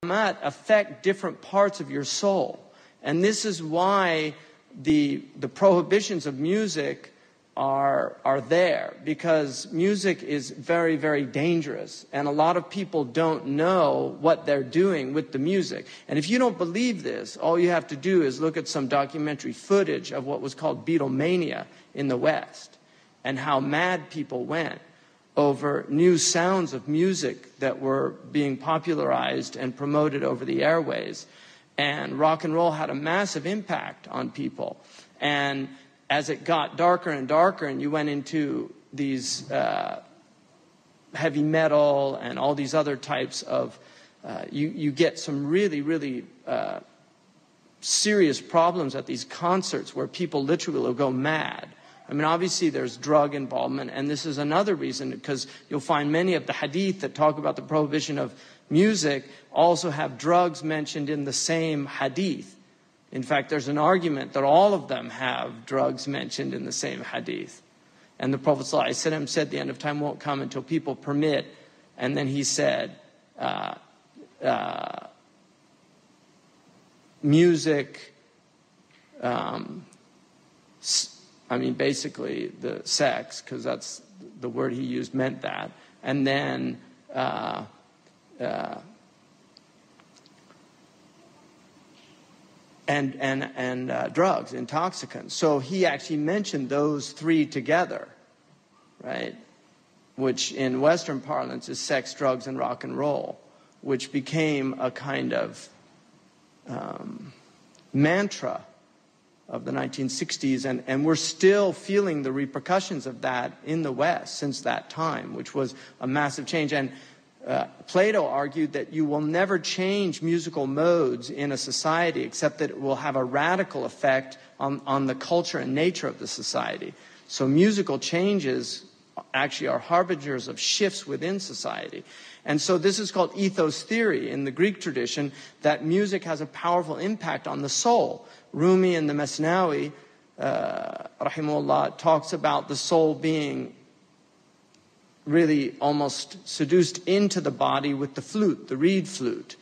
maqamat affect different parts of your soul. And this is why the prohibitions of music are there, because music is very, very dangerous. And a lot of people don't know what they're doing with the music. And if you don't believe this, all you have to do is look at some documentary footage of what was called Beatlemania in the West, and how mad people went over new sounds of music that were being popularized and promoted over the airways. And rock and roll had a massive impact on people. And as it got darker and darker and you went into these heavy metal and all these other types of, you get some really, really serious problems at these concerts where people literally will go mad. I mean, obviously there's drug involvement, and this is another reason, because you'll find many of the hadith that talk about the prohibition of music also have drugs mentioned in the same hadith. In fact, there's an argument that all of them have drugs mentioned in the same hadith. And the Prophet ﷺ said the end of time won't come until people permit. And then he said, music, I mean, basically the sex, because that's the word he used meant that. And then drugs, intoxicants. So he actually mentioned those three together, right? Which in Western parlance is sex, drugs, and rock and roll, which became a kind of mantra of the 1960s, and we're still feeling the repercussions of that in the West since that time, which was a massive change. And Plato argued that you will never change musical modes in a society except that it will have a radical effect on the culture and nature of the society. So musical changes actually are harbingers of shifts within society. And so this is called ethos theory in the Greek tradition, that music has a powerful impact on the soul. Rumi in the Masnawi, rahimahullah, talks about the soul being really almost seduced into the body with the flute, the reed flute.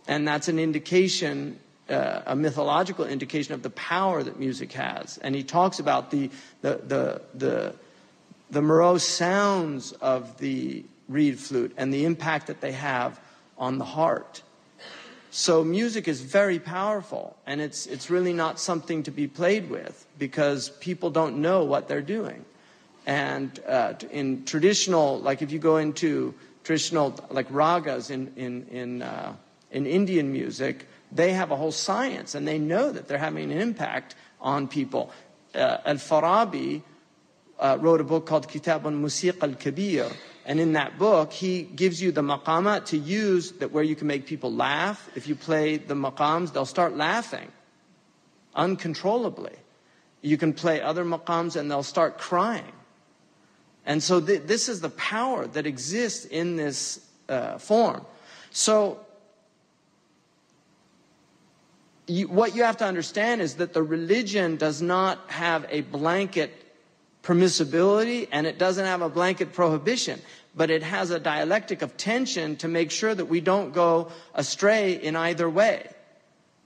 And that's an indication, a mythological indication of the power that music has. And he talks about the morose sounds of the reed flute and the impact that they have on the heart. So music is very powerful, and it's really not something to be played with, because people don't know what they're doing. And in traditional, like if you go into traditional like ragas in Indian music, they have a whole science, and they know that they're having an impact on people. Al-Farabi wrote a book called Kitab al-Musiqa al-Kabir, and in that book he gives you the maqamat to use, that where you can make people laugh. If you play the maqams, they'll start laughing uncontrollably. You can play other maqams and they'll start crying. And so this is the power that exists in this form. So what you have to understand is that the religion does not have a blanket permissibility, and it doesn't have a blanket prohibition, but it has a dialectic of tension to make sure that we don't go astray in either way.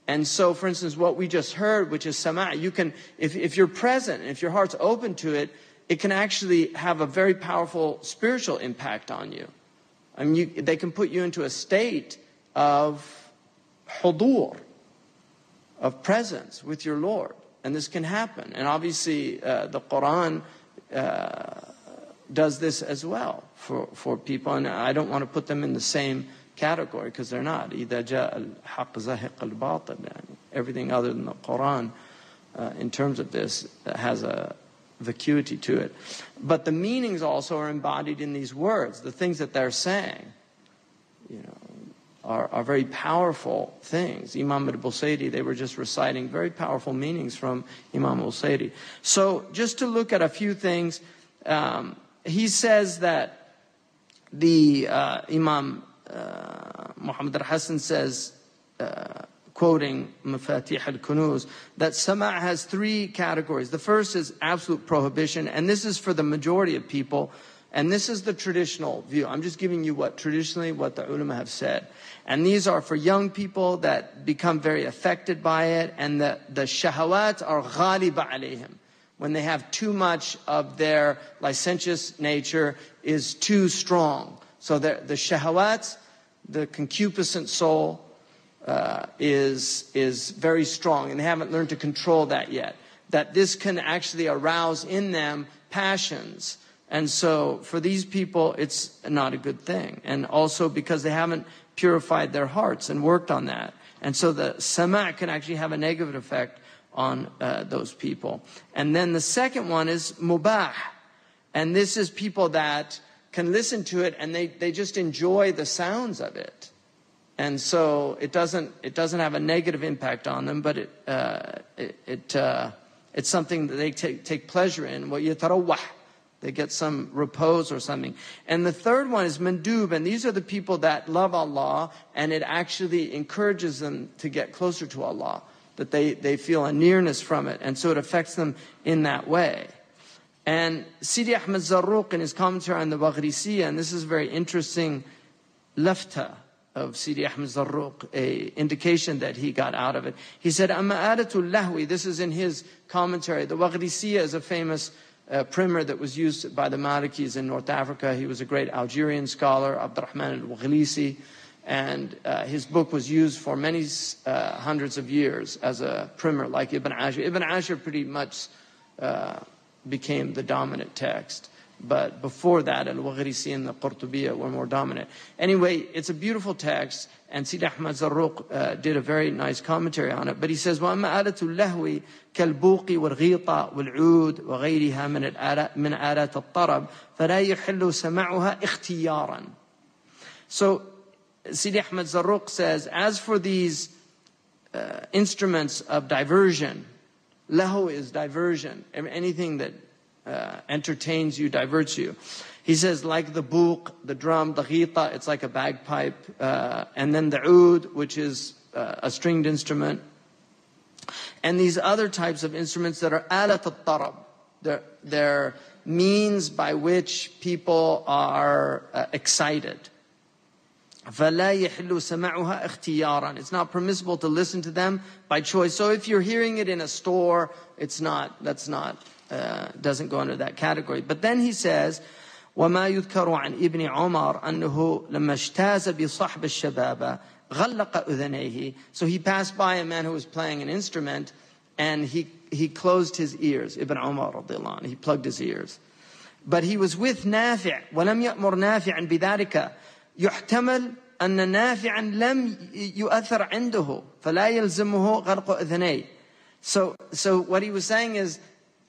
And so, for instance, what we just heard, which is sama', you can, if you're present, if your heart's open to it, it can actually have a very powerful spiritual impact on you. I mean, they can put you into a state of hudur, of presence with your Lord. And this can happen. And obviously, the Quran does this as well for people. And I don't want to put them in the same category, because they're not. إِذَا جَاءَ الْحَقِّ زَهِقَ الْبَاطِلِ. Everything other than the Quran, in terms of this, has a vacuity to it. But the meanings also are embodied in these words. The things that they're saying, you know, are very powerful things. Imam al-Busayri, they were just reciting very powerful meanings from Imam al-Busayri. So just to look at a few things, he says that the Imam Muhammad al-Hasan says, quoting Mafatih al-Kunuz, that sama' has three categories. The first is absolute prohibition, and this is for the majority of people, And this is the traditional view. I'm just giving you what the ulama have said. And these are for young people that become very affected by it, and the shahawat are ghaliba alayhim. When they have too much of their licentious nature is too strong. So the shahawat, the concupiscent soul, is very strong, and they haven't learned to control that yet. That this can actually arouse in them passions. And so for these people, it's not a good thing. And also because they haven't purified their hearts and worked on that. And so the sama' can actually have a negative effect on those people. And then the second one is mubah. And this is people that can listen to it and they just enjoy the sounds of it. And so it doesn't have a negative impact on them, but it's something that they take pleasure in. وَيَتَرَوَّحْ. They get some repose or something. And the third one is mandub, and these are the people that love Allah, and it actually encourages them to get closer to Allah, that they feel a nearness from it, and so it affects them in that way. And Sidi Ahmed Zarruq in his commentary on the Baghrisiya, and this is very interesting lafta of Sidi Ahmed Zarruq, a indication that he got out of it. He said, "Amma adatul lahwi." This is in his commentary. The Baghrisiya is a famous primer that was used by the Malikis in North Africa. He was a great Algerian scholar, Abdurrahman al-Waghlisi, and his book was used for many hundreds of years as a primer, like Ibn Ashir. Ibn Ashir pretty much became the dominant text. But before that, Al-Waghrisi and the Qurtubiyya were more dominant. Anyway, it's a beautiful text, and Sidi Ahmed Zarruq did a very nice commentary on it. But he says, وَأَمَّا آلَةُ اللَّهْوِ كَالْبُوقِ وَالْغِيطَ وَالْعُودِ وَغَيْرِهَا مِنْ آلَاتِ الطَّرَبِ فَلَا يُحِلُّ سَمَعُهَا اخْتِيارًا. So Sidi Ahmed Zarruq says, as for these instruments of diversion, lahu is diversion, anything that entertains you, diverts you. He says, like the buq, the drum, the ghita, it's like a bagpipe, and then the oud, which is a stringed instrument, and these other types of instruments that are alat al-tarab. They're means by which people are excited. فَلَا يَحِلُّ سَمَعُهَا اخْتِيارًا. It's not permissible to listen to them by choice. So if you're hearing it in a store, doesn't go under that category. But then he says, وَمَا يُذْكَرُ عَنْ إِبْنِ عُمَرْ أَنَّهُ لَمَّا اشْتَازَ بِصَحْبِ الشَّبَابَ غَلَّقَ أُذَنَيْهِ. So he passed by a man who was playing an instrument, and he closed his ears. Ibn Umar radiallahu anhu, he plugged his ears. But he was with Nafi', وَلَمْ يَأْمُرْ نَافِعًا بِذَلِكَ يُحْتَمَلْ أَنَّ نَافِعًا لَمْ يُؤَثَّرْ عِنْدَهُ فَلَا يَلْزِمُهُ غَرْقُ أُذَنَيْهِ. So what he was saying is,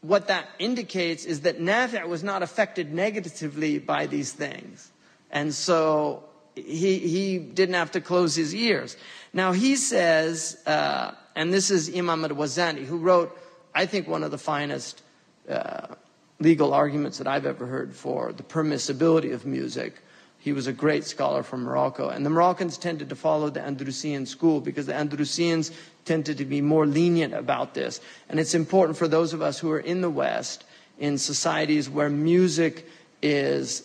what that indicates is that Nafi' was not affected negatively by these things. And so he didn't have to close his ears. Now he says, and this is Imam al-Wazani, who wrote, I think, one of the finest legal arguments that I've ever heard for the permissibility of music. He was a great scholar from Morocco. And the Moroccans tended to follow the Andalusian school because the Andalusians tended to be more lenient about this. And it's important for those of us who are in the West, in societies where music is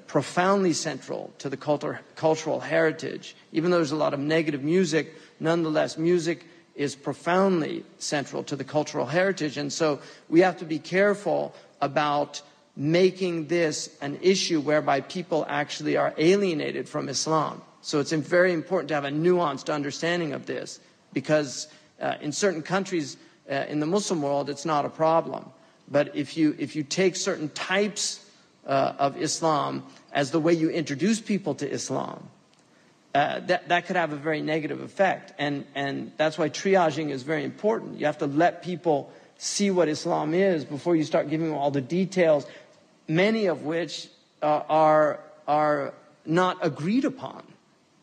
profoundly central to the cultural heritage. Even though there's a lot of negative music, nonetheless, music is profoundly central to the cultural heritage. And so we have to be careful about making this an issue whereby people actually are alienated from Islam. So it's very important to have a nuanced understanding of this, because in certain countries in the Muslim world, it's not a problem. But if you take certain types of Islam as the way you introduce people to Islam, that could have a very negative effect. And that's why triaging is very important. You have to let people see what Islam is before you start giving them all the details, many of which are not agreed upon.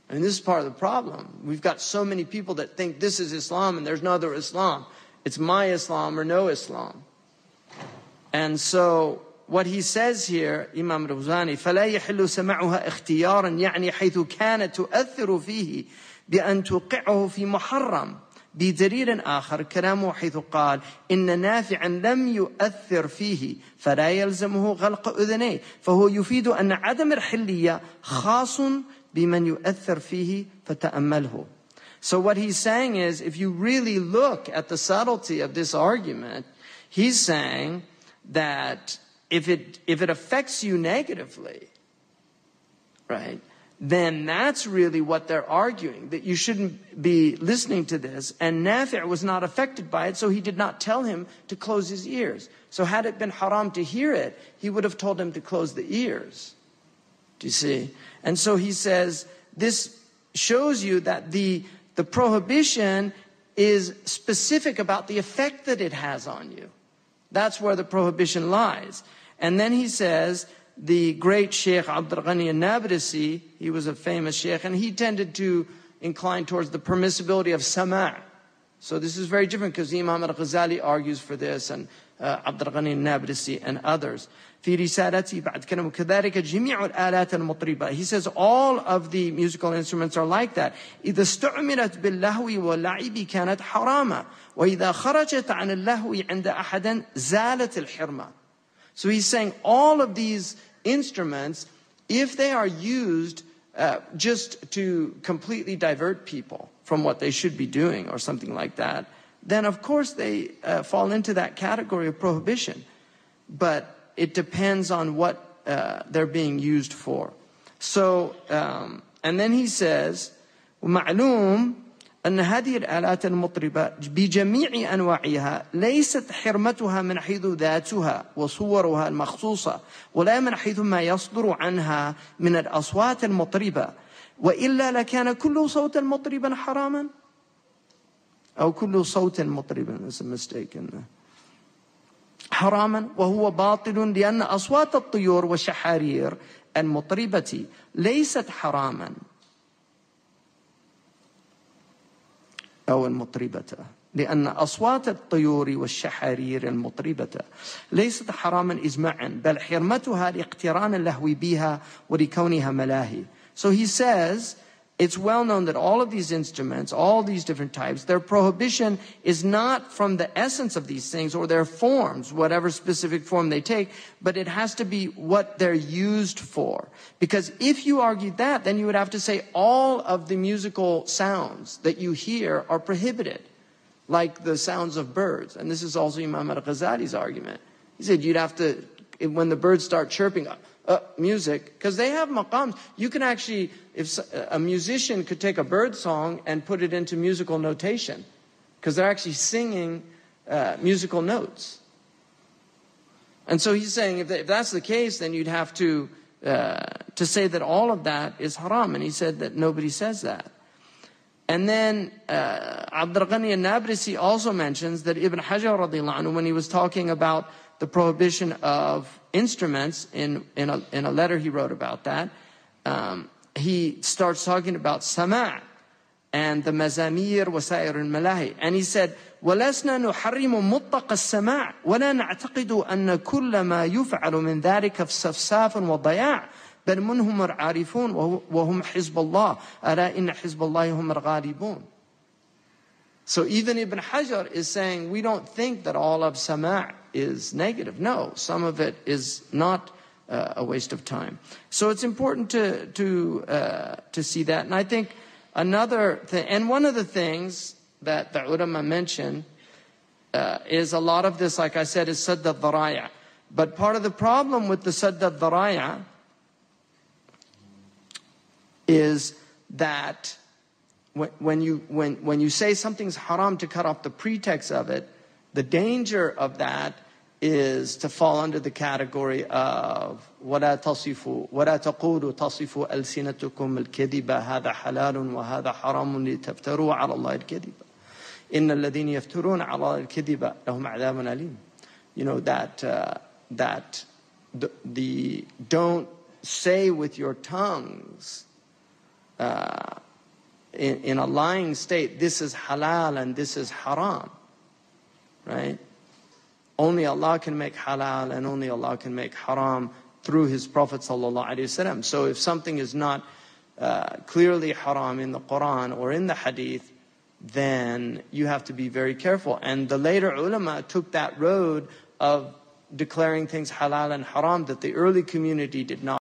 I mean, this is part of the problem. We've got so many people that think this is Islam and there's no other Islam. It's my Islam or no Islam. And so what he says here, Imam Rawzani, فَلَا يَحِلُّ سَمَعُهَا اخْتِيارًا يعني حيث كانت تؤثر فيه بأن توقعه في محرم بدليل آخر كلامه حيث قال إن نافعا لم يؤثر فيه فلا يلزمه غلق أذنيه فهو يفيد أن عدم الحلية خاص بمن يؤثر فيه فتأمله. So what he's saying is, if you really look at the subtlety of this argument, he's saying that if it affects you negatively, right, then that's really what they're arguing, that you shouldn't be listening to this. And Nafi' was not affected by it, so he did not tell him to close his ears. So had it been haram to hear it, he would have told him to close the ears. Do you see? And so he says, this shows you that the prohibition is specific about the effect that it has on you. That's where the prohibition lies. And then he says, the great Sejh Abdul Ghani al-Nablusi, he was a famous sheikh, and he tended to incline towards the permissibility of sama'. So this is very different because Imam al-Ghazali argues for this, and Abdul Ghani al-Nablusi and others. في رسالته بعد كلامه كذلك جميع الآلات المطربة. He says all of the musical instruments are like that. إذا استعملت باللهو واللعب كانت حراما وإذا خرجت عن اللهو عند أحد زالت الحرمة. So he's saying all of these instruments, if they are used just to completely divert people from what they should be doing or something like that, then of course they fall into that category of prohibition. But it depends on what they're being used for. So, and then he says, ومعلوم أن هذه الآلات المطربة بجميع أنواعها ليست حرمتها من حيث ذاتها وصورها المخصوصة ولا من حيث ما يصدر عنها من الأصوات المطربة وإلا لكان كل صوت مطربا حراما أو كل صوت مطربا. There's a mistake in there. حراما وهو باطل لأن أصوات الطيور والشحارير المطربة ليست حراما أو المطربة لأن أصوات الطيور والشحارير المطربة ليست حراما إجماعا بل حرمتها لاقتران اللهو بها ولكونها ملاهي. So he says, it's well known that all of these instruments, all these different types, their prohibition is not from the essence of these things or their forms, whatever specific form they take, but it has to be what they're used for. Because if you argued that, then you would have to say all of the musical sounds that you hear are prohibited, like the sounds of birds. And this is also Imam al-Ghazali's argument. He said you'd have to, when the birds start chirping, music, because they have maqams. You can actually, if a musician could take a bird song and put it into musical notation, because they're actually singing musical notes. And so he's saying if that's the case, then you'd have to say that all of that is haram. And he said that nobody says that. And then Abdul Ghani al-Nablusi also mentions that Ibn Hajar radiallahu anhu, when he was talking about the prohibition of instruments in a letter he wrote about that, he starts talking about sama' and the mazamir wa sa'ir al-malahi. And he said, وَلَسْنَا نُحَرِّمُ مُطَّقَ السَّمَاعِ وَلَا نَعْتَقِدُ أَنَّ كُلَّ مَا يُفْعَلُ مِنْ ذَلِكَ فَصَفْصَافٌ وَضَيَاعٌ بل منهم العارفون وهم حزب الله ألا إن حزب الله هم الغالبون. So even Ibn Hajar is saying we don't think that all of sama' is negative. No, some of it is not a waste of time. So it's important to see that. And I think another thing, and one of the things that the ulama mention is a lot of this, like I said, is sadd al-dharaya. But part of the problem with the sadd al-dharaya is that when you say something's haram to cut off the pretext of it, the danger of that is to fall under the category of وَلَا تَقُولُوا تَصِفُوا أَلْسِنَتُكُمُ الْكَذِبَ هَذَا حَلَالٌ وَهَذَا حَرَامٌ لِتَفْتَرُوا عَلَى اللَّهِ الْكَذِبَ إِنَّ الَّذِينَ يَفْتَرُونَ عَلَى اللَّهِ الْكَذِبَ لَهُمْ عَذَابٌ أَلِيمٌ. You know, that the don't say with your tongues in a lying state, this is halal and this is haram, right? Only Allah can make halal and only Allah can make haram through His Prophet ﷺ. So if something is not clearly haram in the Quran or in the Hadith, then you have to be very careful. And the later ulama took that road of declaring things halal and haram that the early community did not.